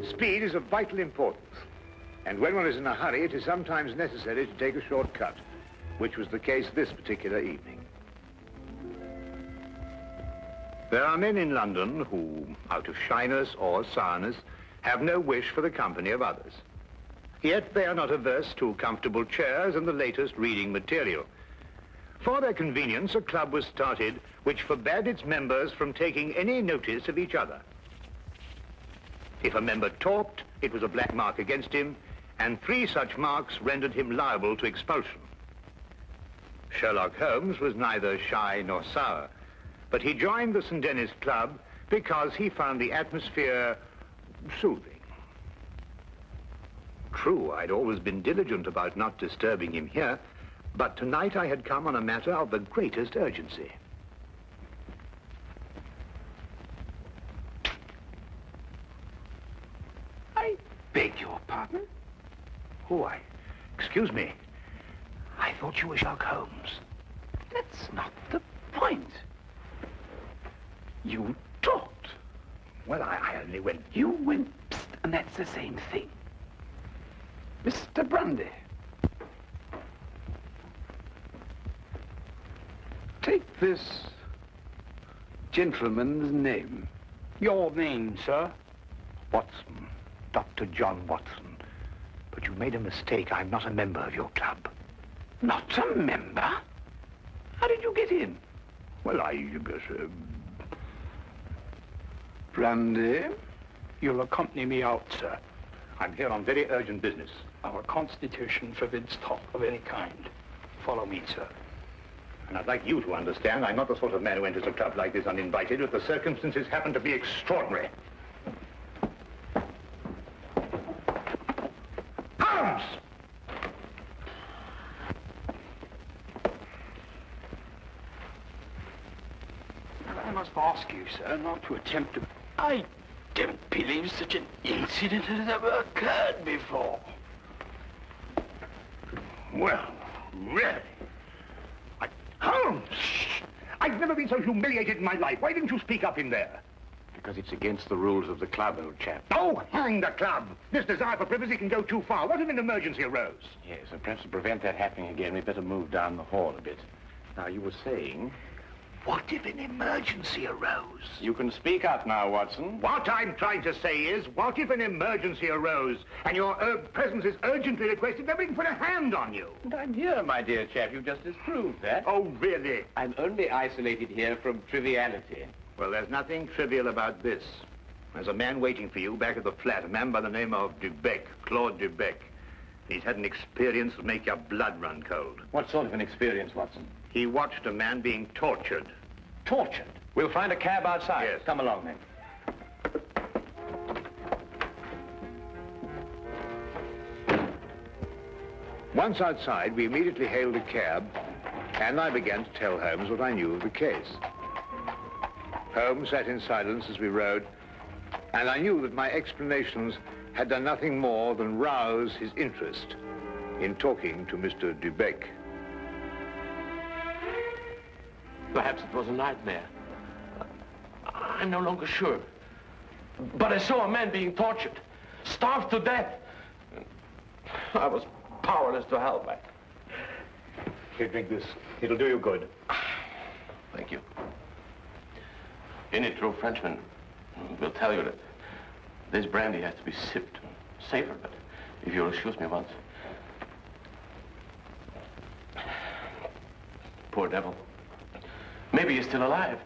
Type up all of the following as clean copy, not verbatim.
Speed is of vital importance. And when one is in a hurry, it is sometimes necessary to take a shortcut, which was the case this particular evening. There are men in London who, out of shyness or sourness, have no wish for the company of others. Yet they are not averse to comfortable chairs and the latest reading material. For their convenience, a club was started which forbade its members from taking any notice of each other. If a member talked, it was a black mark against him, and 3 such marks rendered him liable to expulsion. Sherlock Holmes was neither shy nor sour, but he joined the St. Denis Club because he found the atmosphere soothing. True, I'd always been diligent about not disturbing him here, but tonight I had come on a matter of the greatest urgency. I beg your pardon? Oh, excuse me. I thought you were Sherlock Holmes. That's not the point. You talked. Well, I only went... You went psst, and that's the same thing. Mr. Grundy. Take this gentleman's name. Your name, sir? Watson. Dr. John Watson. But you made a mistake. I'm not a member of your club. Not a member? How did you get in? Well, I guess... Brandy? You'll accompany me out, sir. I'm here on very urgent business. Our constitution forbids talk of any kind. Follow me, sir. And I'd like you to understand I'm not the sort of man who enters a club like this uninvited if the circumstances happen to be extraordinary. Holmes! I must ask you, sir, not to attempt to... I don't believe such an incident has ever occurred before. Well, really? Holmes! I've never been so humiliated in my life. Why didn't you speak up in there? Because it's against the rules of the club, old chap. Oh, hang the club! This desire for privacy can go too far. What if an emergency arose? Yes, and perhaps to prevent that happening again, we'd better move down the hall a bit. Now, you were saying... What if an emergency arose? You can speak up now, Watson. What I'm trying to say is, what if an emergency arose and your presence is urgently requested? Nobody can put a hand on you. And I'm here, my dear chap. You just disproved that. Oh, really? I'm only isolated here from triviality. Well, there's nothing trivial about this. There's a man waiting for you back at the flat, a man by the name of Dubec, Claude Dubec. He's had an experience that make your blood run cold. What sort of an experience, Watson? He watched a man being tortured. Tortured? We'll find a cab outside. Yes. Come along, then. Once outside, we immediately hailed a cab, and I began to tell Holmes what I knew of the case. Holmes sat in silence as we rode, and I knew that my explanations had done nothing more than rouse his interest in talking to Mr. Dubec. Perhaps it was a nightmare. I'm no longer sure. But I saw a man being tortured, starved to death. I was powerless to help. Here, drink this. It'll do you good. Thank you. In it, true Frenchman will tell you that this brandy has to be sipped. Safer, but if you'll excuse me once. Poor devil. Maybe he's still alive.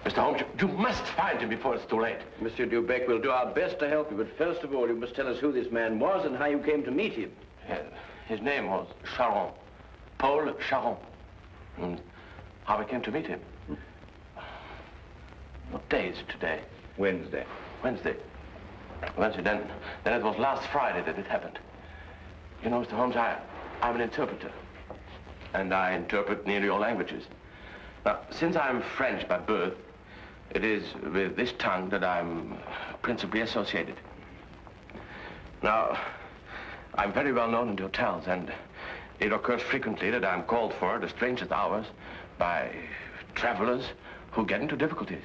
Mr. Holmes, you must find him before it's too late. Monsieur Dubec, we'll do our best to help you, but first of all, you must tell us who this man was and how you came to meet him. His name was Charon. Paul Charon. And how I came to meet him. What day is it today? Wednesday. Wednesday. Wednesday, then it was last Friday that it happened. You know, Mr. Holmes, I'm an interpreter. And I interpret nearly all languages. Now, since I'm French by birth, it is with this tongue that I'm principally associated. Now, I'm very well known in the hotels, and it occurs frequently that I'm called for at the strangest hours by travelers who get into difficulties.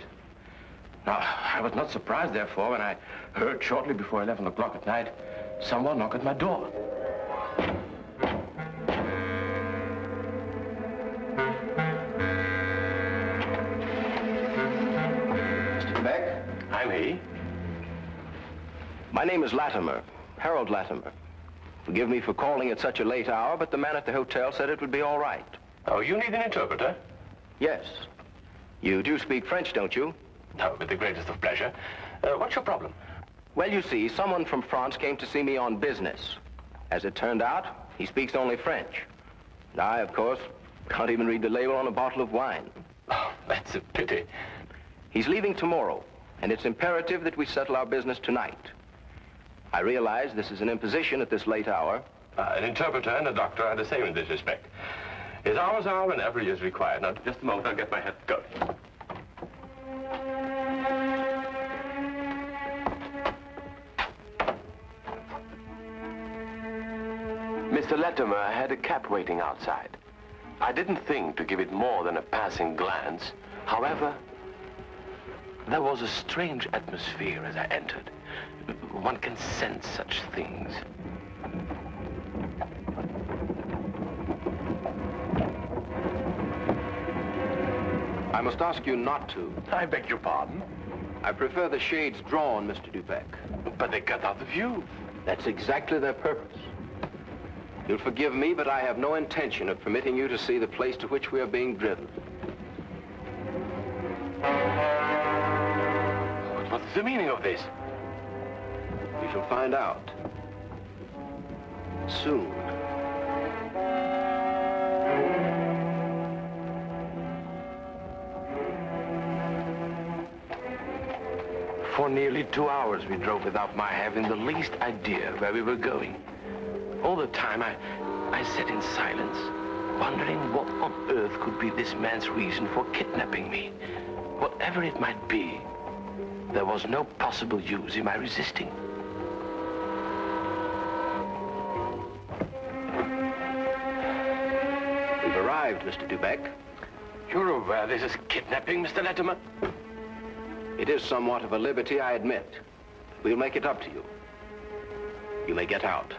Now, I was not surprised, therefore, when I heard shortly before 11 o'clock at night someone knock at my door. Mr. Dubec? I'm he. My name is Latimer, Harold Latimer. Forgive me for calling at such a late hour, but the man at the hotel said it would be all right. Oh, you need an interpreter? Yes. You do speak French, don't you? No, with the greatest of pleasure. What's your problem? Well, you see, someone from France came to see me on business. As it turned out, he speaks only French. And I, of course, can't even read the label on a bottle of wine. Oh, that's a pity. He's leaving tomorrow, and it's imperative that we settle our business tonight. I realize this is an imposition at this late hour. An interpreter and a doctor are the same in this respect. His hours are whenever he is required. Now, just a moment, I'll get my hat going. Mr. Latimer had a cab waiting outside. I didn't think to give it more than a passing glance. However, there was a strange atmosphere as I entered. One can sense such things. I must ask you not to. I beg your pardon? I prefer the shades drawn, Mr. Dubec. But they cut out the view. That's exactly their purpose. You'll forgive me, but I have no intention of permitting you to see the place to which we are being driven. What's the meaning of this? You shall find out. Soon. For nearly 2 hours we drove without my having the least idea where we were going. All the time I sat in silence, wondering what on earth could be this man's reason for kidnapping me. Whatever it might be, there was no possible use in my resisting. We've arrived, Mr. Dubec. You're aware this is kidnapping, Mr. Latimer? It is somewhat of a liberty, I admit. We'll make it up to you. You may get out.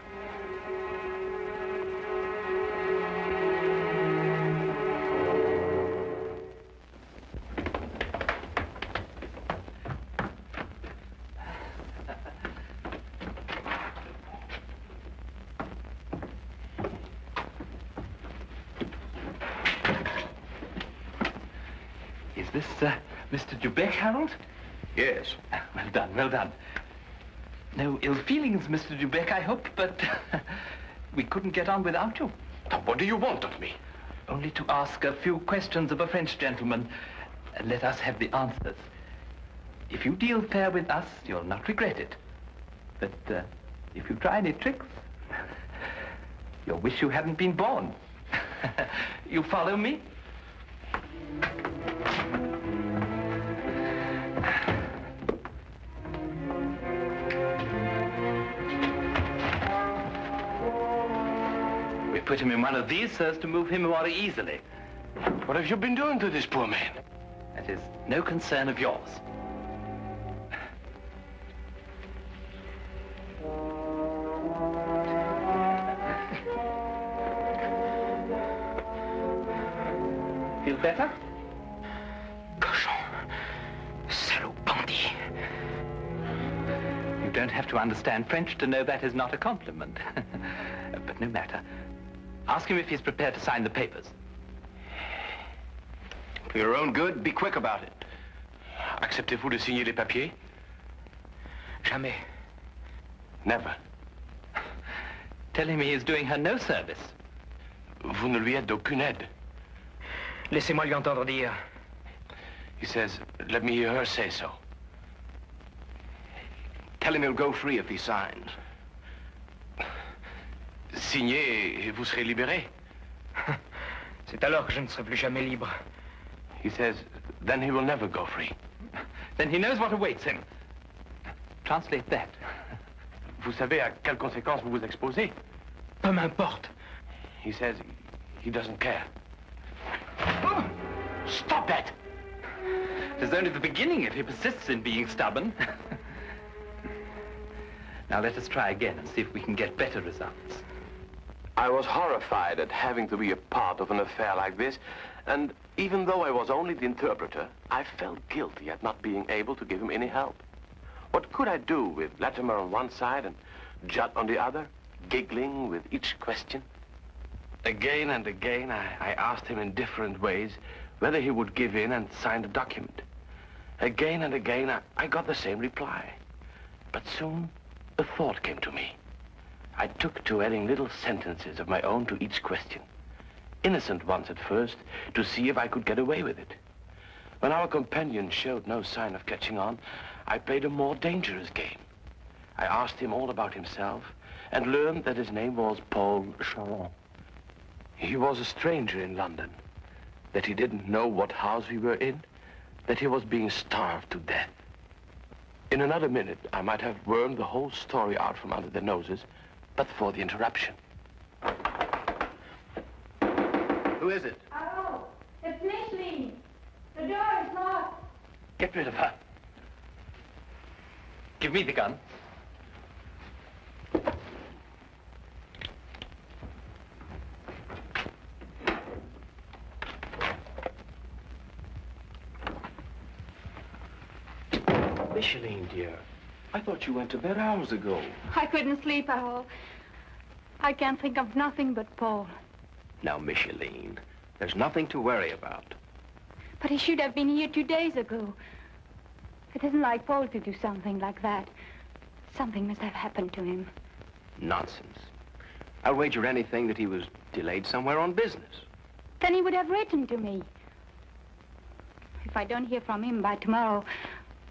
Is this, Mr. Dubec, Harold? Yes. Well done, well done. No ill feelings, Mr. Dubec, I hope, but we couldn't get on without you. Now, what do you want of me? Only to ask a few questions of a French gentleman, and let us have the answers. If you deal fair with us, you'll not regret it. But if you try any tricks, you'll wish you hadn't been born. You follow me? We put him in one of these so as to move him more easily. What have you been doing to this poor man? That is no concern of yours. Feel better? Cochon. Salaud bandit. You don't have to understand French to know that is not a compliment. But no matter. Ask him if he's prepared to sign the papers. For your own good, be quick about it. Acceptez-vous de signer les papiers? Jamais. Never. Tell him he is doing her no service. Vous ne lui êtes d'aucune aide. Laissez-moi lui entendre dire. He says, let me hear her say so. Tell him he'll go free if he signs. Signez et vous serez libéré. C'est alors que je ne serai plus jamais libre. He says, then he will never go free. Then he knows what awaits him. Translate that. Vous savez à quelles conséquences vous vous exposez? Peu m'importe. He says he doesn't care. Stop that! It is only the beginning if he persists in being stubborn. Now let us try again and see if we can get better results. I was horrified at having to be a part of an affair like this, and even though I was only the interpreter, I felt guilty at not being able to give him any help. What could I do with Latimer on one side and Judd on the other, giggling with each question? Again and again, I asked him in different ways whether he would give in and sign the document. Again and again, I got the same reply. But soon, a thought came to me. I took to adding little sentences of my own to each question. Innocent ones at first, to see if I could get away with it. When our companion showed no sign of catching on, I played a more dangerous game. I asked him all about himself and learned that his name was Paul Charon. He was a stranger in London, that he didn't know what house we were in, that he was being starved to death. In another minute, I might have wormed the whole story out from under their noses, but for the interruption. Who is it? Oh, it's Micheline. The door is locked. Get rid of her. Give me the gun. Micheline, dear. I thought you went to bed hours ago. I couldn't sleep at all. I can't think of nothing but Paul. Now, Micheline, there's nothing to worry about. But he should have been here 2 days ago. It isn't like Paul to do something like that. Something must have happened to him. Nonsense. I'll wager anything that he was delayed somewhere on business. Then he would have written to me. If I don't hear from him by tomorrow,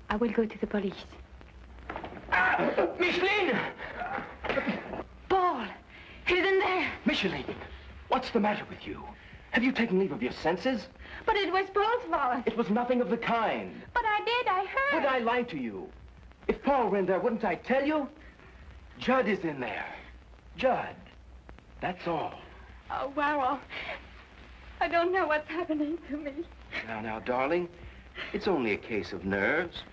I will go to the police. Micheline! Paul! He's in there! Micheline, what's the matter with you? Have you taken leave of your senses? But it was Paul's fault. It was nothing of the kind. But I did, I heard. Would I lie to you? If Paul were in there, wouldn't I tell you? Judd is in there. Judd. That's all. Oh, well, I don't know what's happening to me. Now, darling, it's only a case of nerves.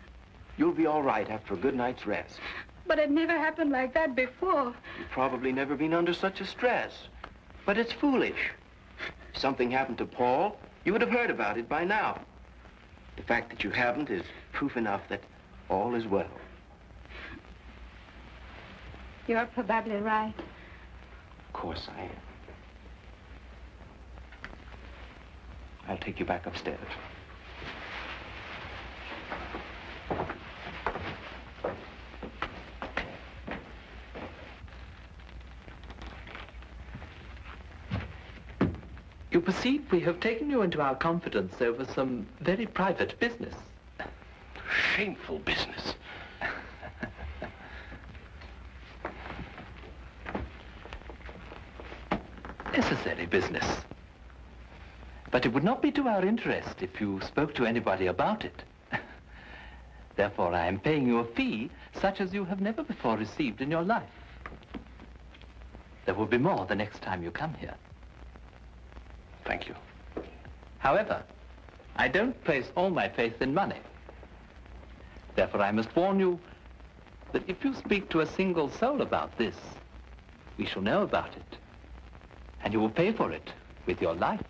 You'll be all right after a good night's rest. But it never happened like that before. You've probably never been under such a stress. But it's foolish. If something happened to Paul, you would have heard about it by now. The fact that you haven't is proof enough that all is well. You're probably right. Of course I am. I'll take you back upstairs. You perceive we have taken you into our confidence over some very private business. Shameful business. Necessary business. But it would not be to our interest if you spoke to anybody about it. Therefore, I am paying you a fee such as you have never before received in your life. There will be more the next time you come here. Thank you. However, I don't place all my faith in money. Therefore, I must warn you that if you speak to a single soul about this, we shall know about it. And you will pay for it with your life.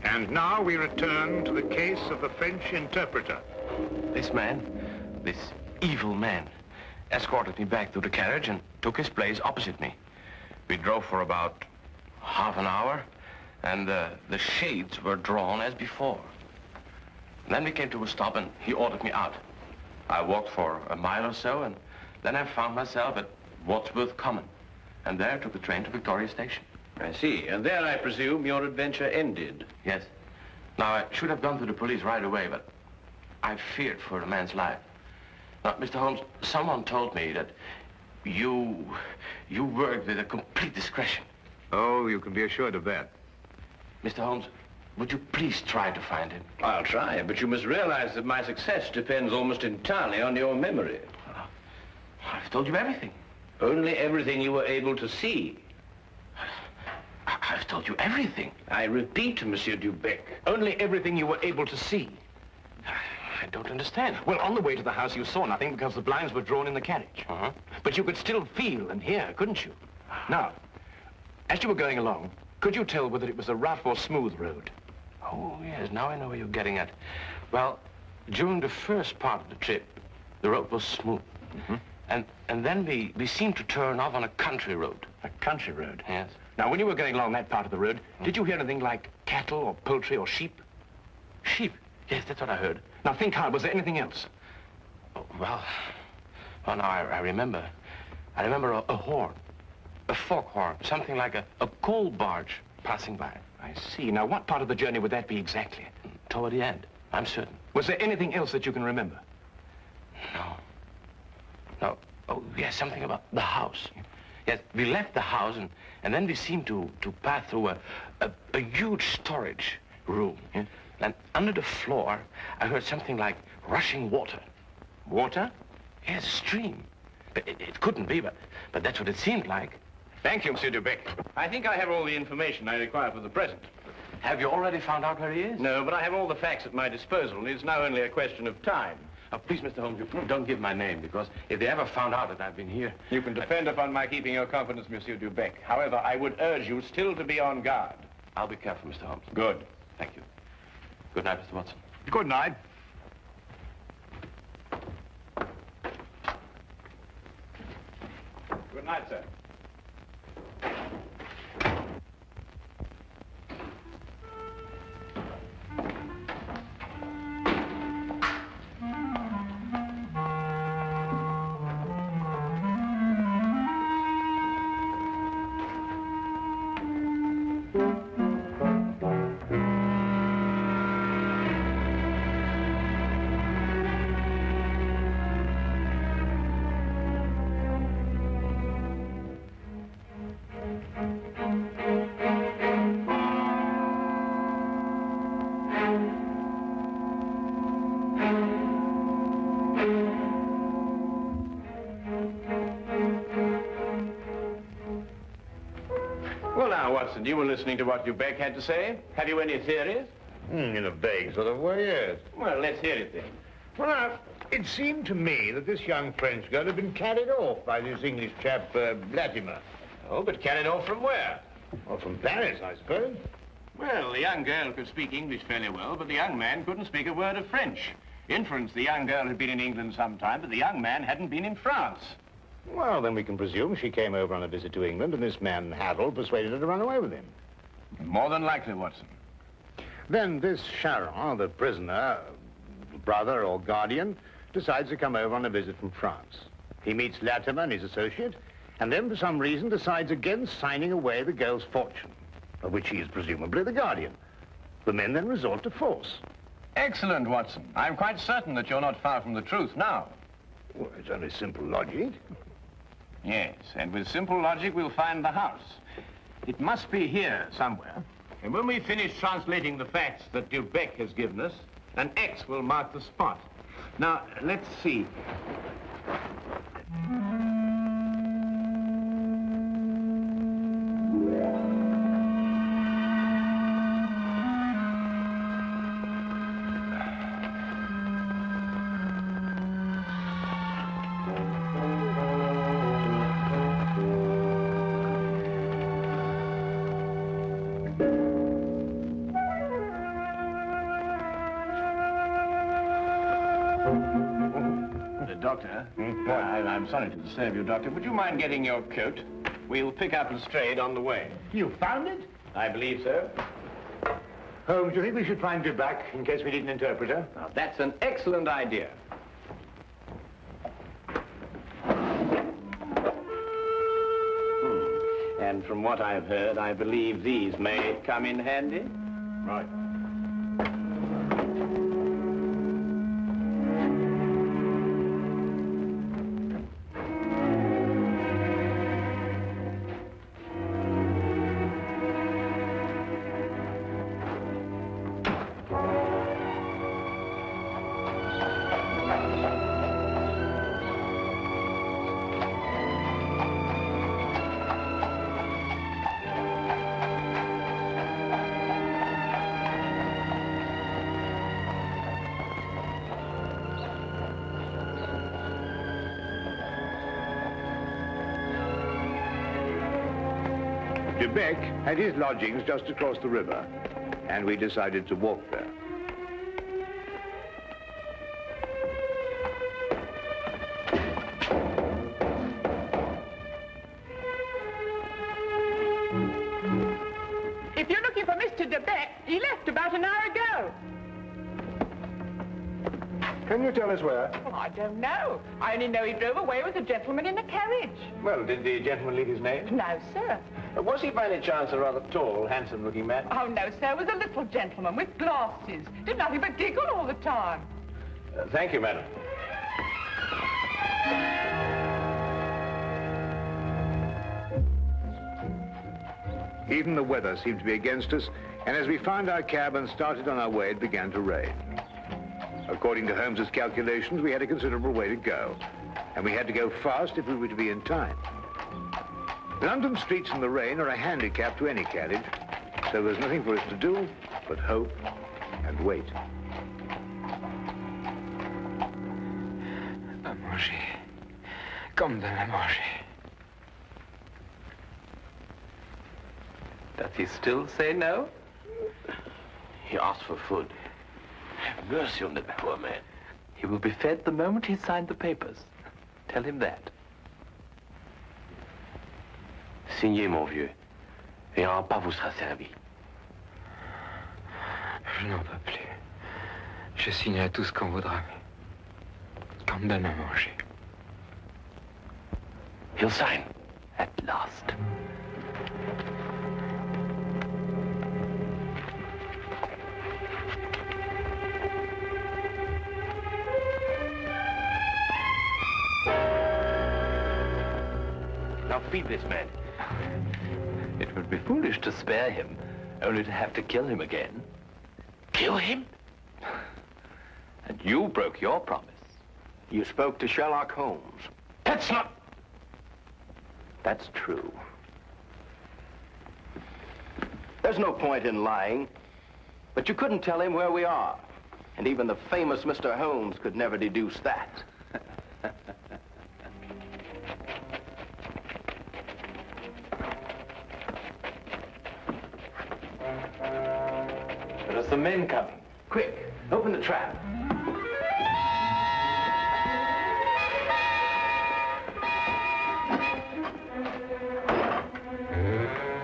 And now we return to the case of the French interpreter. This man, this evil man, escorted me back to the carriage and took his place opposite me. We drove for about half an hour, and the shades were drawn as before. Then we came to a stop, and he ordered me out. I walked for a mile or so, and then I found myself at Wadsworth Common, and there took the train to Victoria Station. I see. And there, I presume, your adventure ended. Yes. Now, I should have gone to the police right away, but I feared for the man's life. Now, Mr. Holmes, someone told me that you worked with a complete discretion. Oh, you can be assured of that. Mr. Holmes, would you please try to find him? I'll try, but you must realize that my success depends almost entirely on your memory. I've told you everything. Only everything you were able to see. I've told you everything. I repeat, Monsieur Dubec, only everything you were able to see. I don't understand. Well, on the way to the house, you saw nothing because the blinds were drawn in the carriage. Uh-huh. But you could still feel and hear, couldn't you? Now, as you were going along, could you tell whether it was a rough or smooth road? Oh, yes, now I know where you're getting at. Well, during the first part of the trip, the road was smooth. Mm-hmm. And then we seemed to turn off on a country road. A country road? Yes. Now, when you were going along that part of the road, did you hear anything like cattle or poultry or sheep? Sheep? Yes, that's what I heard. Now, think hard. Was there anything else? Oh, well, now I remember. I remember a horn, a foghorn, something like a coal barge passing by. I see. Now, what part of the journey would that be exactly? Toward the end, I'm certain. Was there anything else that you can remember? No. No. Oh, yes, something about the house. Yes, we left the house, and then we seemed to pass through a huge storage room. Yeah? And under the floor, I heard something like rushing water. Water? Yes, a stream. But it couldn't be, but that's what it seemed like. Thank you, Monsieur Dubec. I think I have all the information I require for the present. Have you already found out where he is? No, but I have all the facts at my disposal, and it's now only a question of time. Oh, please, Mr. Holmes, you don't give my name, because if they ever found out that I've been here... You can depend upon my keeping your confidence, Monsieur Dubec. However, I would urge you still to be on guard. I'll be careful, Mr. Holmes. Good. Thank you. Good night, Mr. Watson. Good night. Good night, sir. Well, now, Watson, you were listening to what Dubec had to say. Have you any theories? In a vague sort of way, yes. Well, let's hear it then. Well, now, it seemed to me that this young French girl had been carried off by this English chap, Latimer. Oh, but carried off from where? Well, from Paris, I suppose. Well, the young girl could speak English fairly well, but the young man couldn't speak a word of French. Inference, the young girl had been in England some time, but the young man hadn't been in France. Well, then we can presume she came over on a visit to England, and this man, Harold, persuaded her to run away with him. More than likely, Watson. Then this Charon, the prisoner, brother or guardian, decides to come over on a visit from France. He meets Latimer and his associate, and then for some reason decides against signing away the girl's fortune, of which he is presumably the guardian. The men then resort to force. Excellent, Watson. I'm quite certain that you're not far from the truth now. Well, it's only simple logic. Yes, and with simple logic, we'll find the house. It must be here somewhere. And when we finish translating the facts that Dubec has given us, an X will mark the spot. Now, let's see. Doctor, I'm sorry to disturb you, Doctor. Would you mind getting your coat? We'll pick up Lestrade on the way. You found it? I believe so. Holmes, do you think we should find Dubec in case we need an interpreter? Now, that's an excellent idea. And from what I've heard, I believe these may come in handy. Right. Dubec had his lodgings just across the river, and we decided to walk there. If you're looking for Mr. Dubec, he left about an hour ago. Can you tell us where? Well, I don't know. I only know he drove away with a gentleman in a carriage. Well, did the gentleman leave his name? No, sir. Was he by any chance a rather tall, handsome-looking man? Oh, no, sir. It was a little gentleman with glasses. Did nothing but giggle all the time. Thank you, madam. Even the weather seemed to be against us, and as we found our cab and started on our way, it began to rain. According to Holmes's calculations, we had a considerable way to go, and we had to go fast if we were to be in time. London streets in the rain are a handicap to any carriage, so there's nothing for us to do but hope and wait. À manger. Comme de la manger. Does he still say no? He asked for food. Have mercy on that poor man. He will be fed the moment he signed the papers. Tell him that. Signez, mon vieux, et un repas vous sera servi. Je n'en peux plus. Je signerai tout ce qu'on voudra, mais qu'on me donne à manger. He'll sign. At last. Now feed this man. It would be foolish to spare him, only to have to kill him again. Kill him? And you broke your promise. You spoke to Sherlock Holmes. That's not... That's true. There's no point in lying, but you couldn't tell him where we are. And even the famous Mr. Holmes could never deduce that. There's some men coming. Quick, open the trap.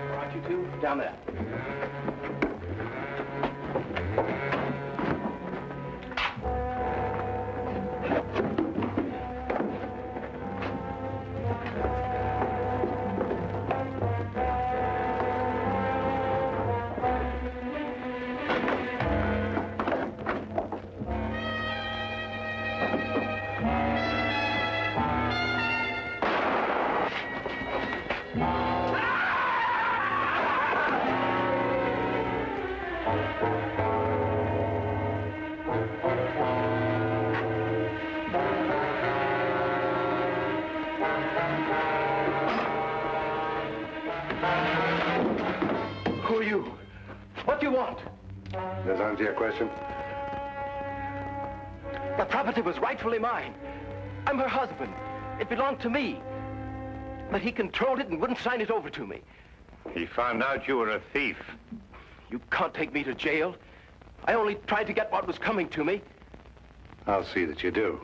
All right, you two, down there. Who are you? What do you want? Does that answer your question? The property was rightfully mine. I'm her husband. It belonged to me. But he controlled it and wouldn't sign it over to me. He found out you were a thief. You can't take me to jail. I only tried to get what was coming to me. I'll see that you do.